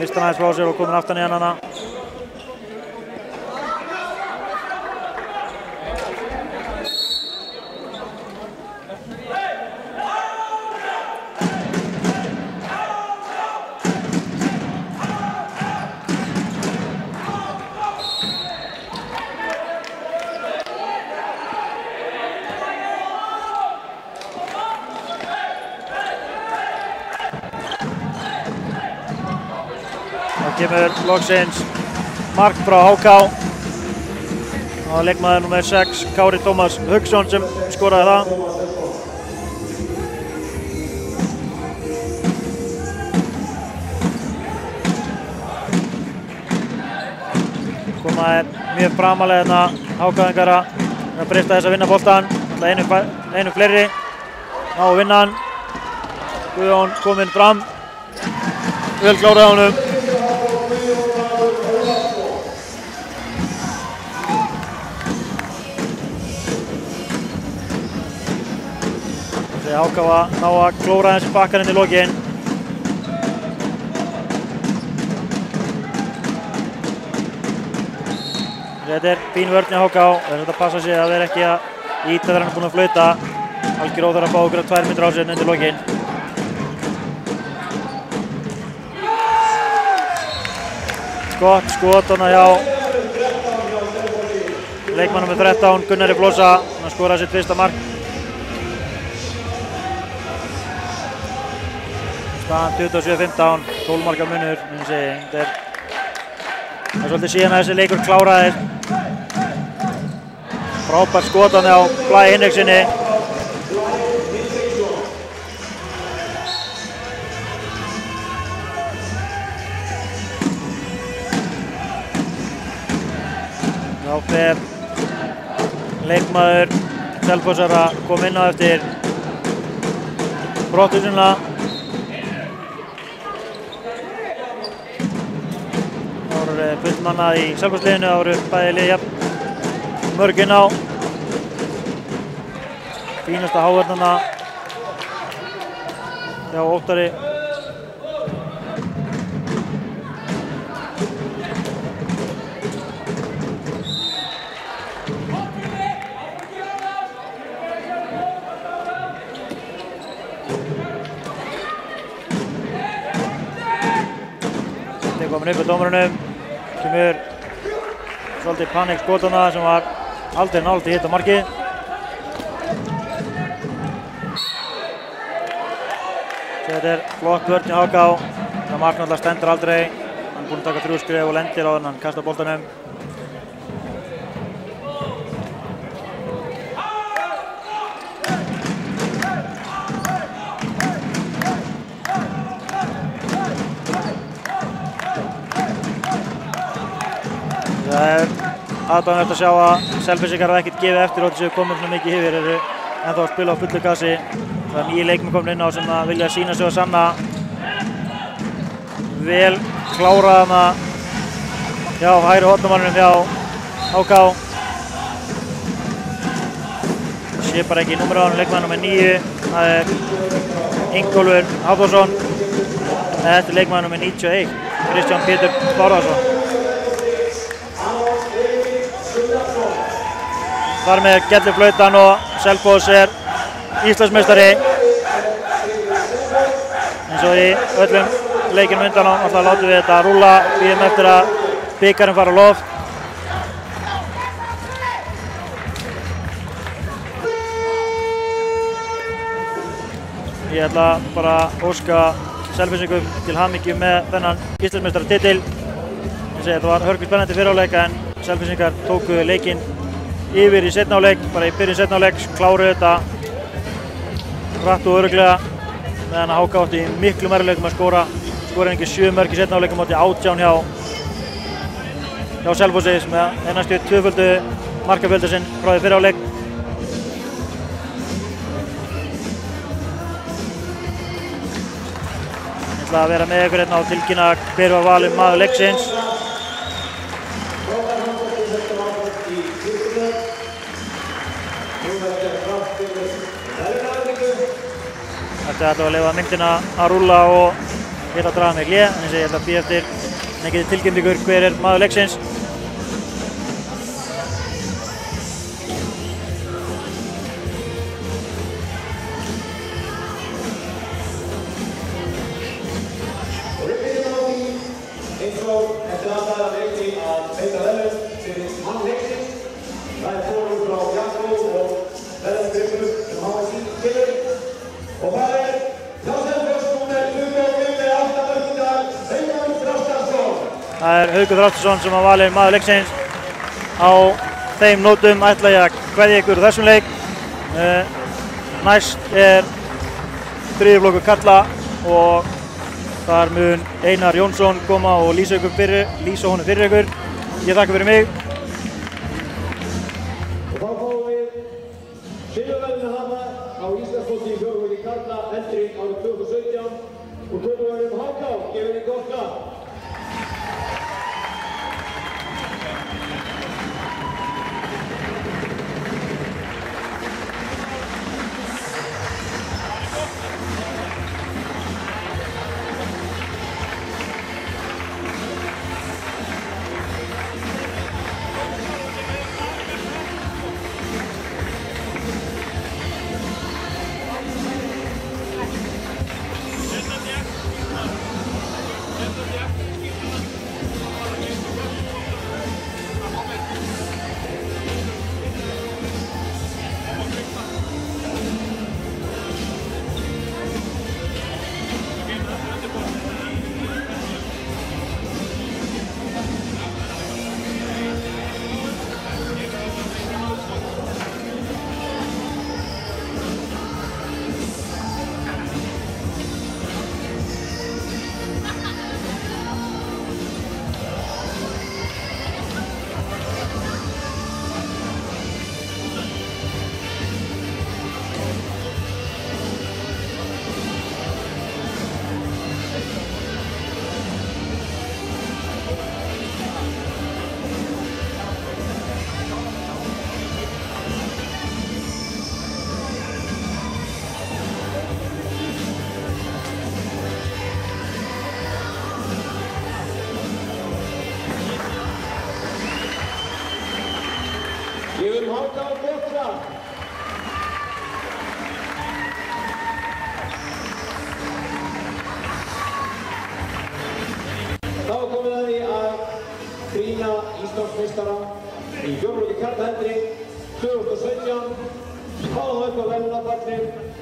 Mista hann aðeins frá sér og komin aftan í hana. Kemur loksins mark frá HK. Það var leikmaður númer 6, Kári Tómas Hauksson sem skoraði það. Komaði mjög framalega hérna HK-ingar að breyta þess að vinna boltan. Einu fleiri. Ná að vinna hann. Guðjón kominn fram. Vel kláraði honum. HK að ná að klóra þessi bakkarinn í lokin. Þetta fín vörn í HK, þetta passa sig að vera ekki að íta þegar hann búinn að flauta. Algjör óþarf að fá okkur 2 mínútur á sig undir lokin. Gott skot þarna hjá leikmann nr. 13, Gunnari Flosa. Hann skoraði sitt fyrsta mark. Staðan 27-15, 12 marka munur, myndi segja. Það er svolítið síðan að þessi leikur kláraðist. Frábært skot þarna á Blæ Hinriksssyni. Þá fer leikmaður Selfossar að koma inn á eftir brottvísunina. Það voru fullmannað í Selfossliðinu, það voru bæði lið jafn mörg inn á. Fínasta hávörnana hjá Óttari. Komin upp á dómarunum, kemur svolítið panik skotana sem var aldrei nálægt í hitta markið. Þetta er flott vörn í HK, það mark náttúrulega stendur aldrei. Hann er búinn að taka 3 skref og lendir áður en hann kastar boltanum. Það er aðdáunarvert að sjá að Selfyssingar hafa ekkert gefið eftir og þessu komum svona mikið yfir, eru ennþá að spila á fullu gasi. Það er 9 leikmenn komin inn á sem að vilja sína sig og sanna. Vel klárað hana hjá hægri hornamannunum hjá HK. Sé bara ekki númerið á hann, leikmann nr. 9. Það er Ingólfur Hafþórsson. Þetta er leikmann nr. 91, Kristján Pétur Bárðarsson. Þar með gellir flautan og Selfoss er Íslandsmeistari. Eins og í öllum leikinum undan á, alltaf látum við þetta rúlla, bíðum eftir að bikarinn fara á loft. Ég ætla bara að óska Selfyssingum til hamingju með þennan Íslandsmeistaratitil. Ég segi þetta var hörkuspennandi fyrri hálfleik en Selfyssingar tóku leikinn yfir í seinni hálfleik, bara í byrjun seinni hálfleiks, kláruðu þetta hratt og örugglega meðan að HK átti í miklum erfiðleikum að skora ekki 7 mörk í seinni hálfleik á móti 18 hjá Selfossi sem er næstu tvöföldu markafjölda sinn frá því fyrri hálfleik. Ég ætla að vera með ykkur hérna og tilkynna hver var valinn maður leiksins. Þetta ætla að leyfa myndina að rúlla og ég ætla að draga mig hlé, en ég ætla að bíða eftir en ég geti tilkynnt ykkur hver er maður leiksins. Það er Haukur Þrastarson sem var valinn maður leiksins. Á þeim nótum ætla ég að kveðja ykkur úr þessum leik. Næst er þriðji flokkur karla og þar mun Einar Jónsson koma og lýsa honum fyrir ykkur. Ég þakka fyrir mig. Og þá fáum við silfurverðina þarna á Íslandsmóti í fjórflokki karla eldri árið 2017 og töluverðum HK gefur þið gott klapp. Þetta var gott fram. Þá komum við að brýna Íslandsmeistara í fjórflokki karlahendri 2017. Fáum upp á verðlaunapalli,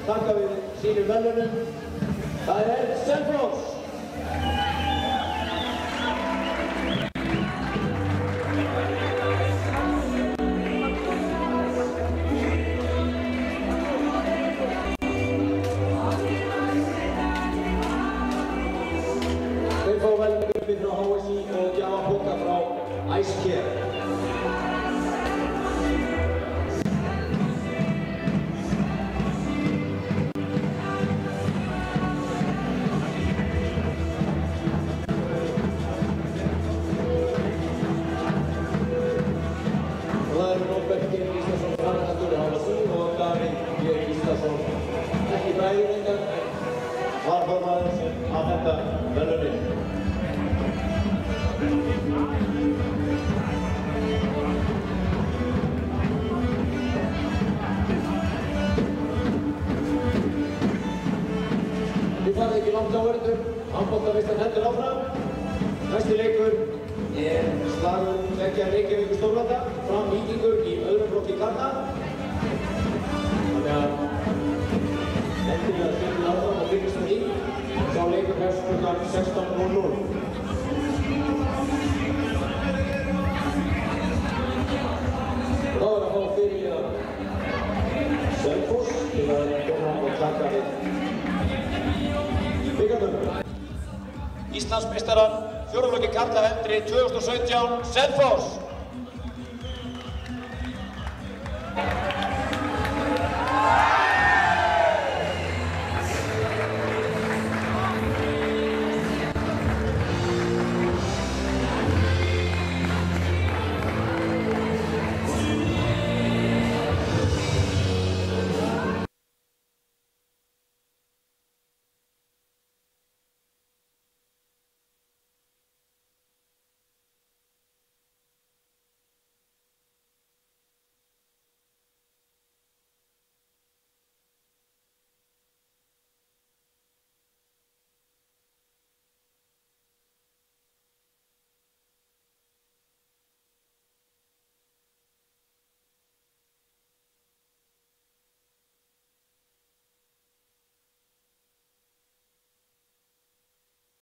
þakka við sínum verðlaunum. Það er Selfoss. Þeir fá verðlaunapalli frá HSI og gjafapokka frá Ice Care. Ekki bræðingar, var formaður sem að þetta verðlaunin. Þið farið ekki langt á vörður, handboltaveislan heldur áfram. Næsti leikur er slagur tveggja Reykjavíkur Stórvalda, Fram Víkingur í öðrum flokki karla. Þannig að endilega skemmtilega áfram og fylgist með því. Sá leikur hefst klukkan 16:00. Og þá er að fá fyrirliða Selfoss til að koma og taka við bikarnum. Íslandsmeistarar fjórflokki karlahendri 2017 Selfoss.